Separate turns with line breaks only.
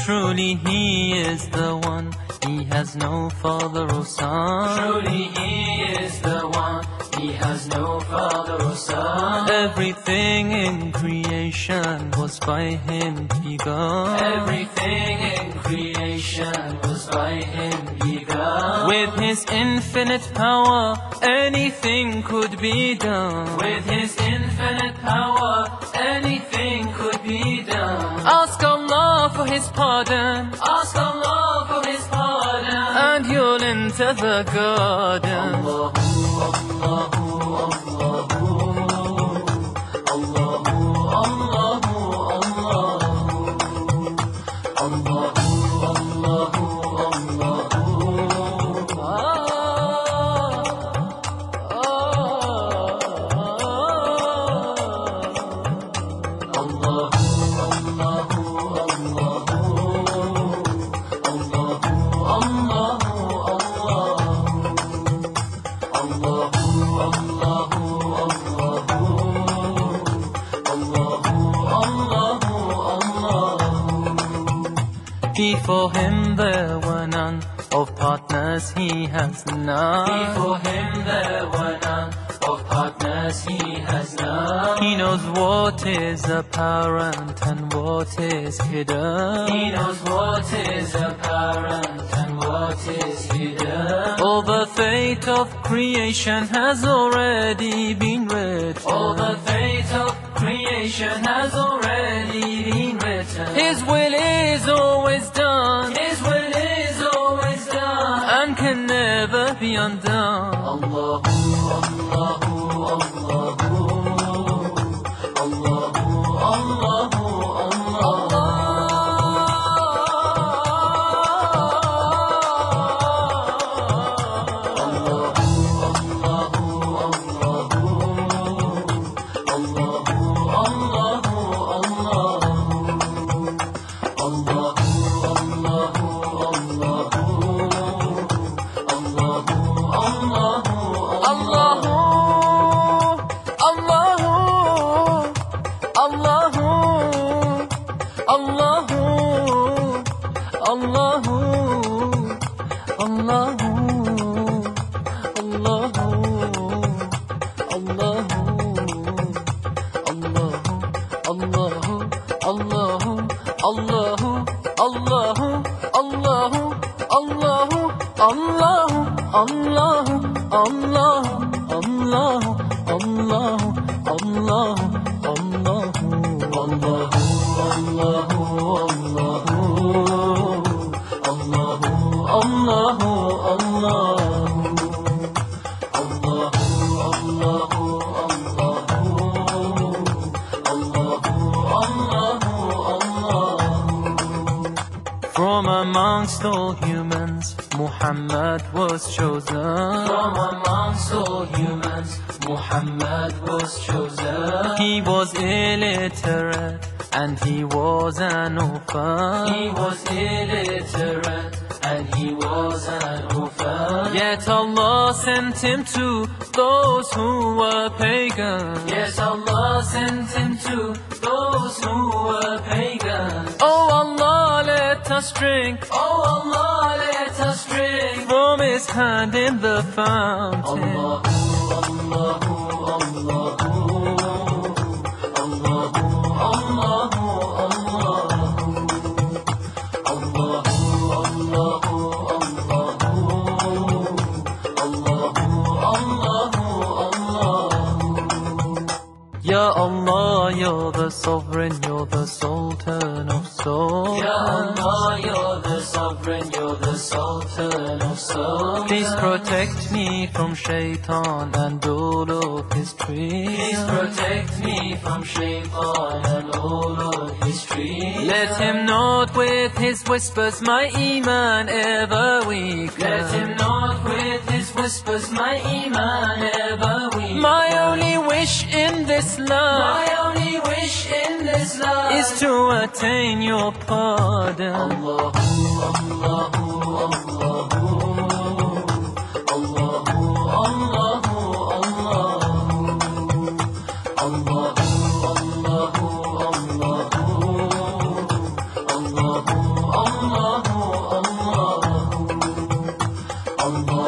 Truly He is the one, He has no father or son.
Truly He is the one, He has no father or son.
Everything in creation was by Him begun.
Everything in creation was by Him begun.
With His infinite power, anything could be done.
With His infinite power, anything could be done.
Ask Allah for His pardon,
Ask Allah for His pardon,
and you'll enter the garden. Before Him there were none, of partners He has none.
Before Him there were none, of partners He has none.
He knows what is apparent and what is hidden.
He knows what is apparent and what is hidden.
All the fate of creation has already been written.
All the fate of creation has already been written.
His will is always done,
His will is always done,
and can never be undone.
Allahu, Allahu, Allahu, Allahu, Allahu,
From amongst all humans, Muhammad was chosen.
From amongst all humans, Muhammad was chosen.
He was illiterate and he was an orphan.
He was illiterate and he was an orphan.
Yet Allah sent him to those who were pagans.
Yes, Allah sent him to those who were pagans.
Oh Allah, let us drink.
Oh Allah, let us drink
From His hand in the fountain.
Allahu, Allahu, Allahu, Allahu, Allahu, Allahu, Allahu, Allahu, Allahu,
you're the sovereign, you're the sultan of souls.
Ya Allah, you're the sovereign, you're the sultan of souls.
Please protect me from shaitan and all of his tricks.
Please protect me from shaitan and all of his tricks.
Let him not with his whispers my iman ever weaken.
Let him not with his whispers my iman ever weaken.
My only wish in this life,
my only wish in this life,
is to attain your pardon.
Allahu, Allahu, Allahu, Allahu, Allahu, Allahu, Allahu, Allahu, Allahu, Allahu, Allahu, Allahu.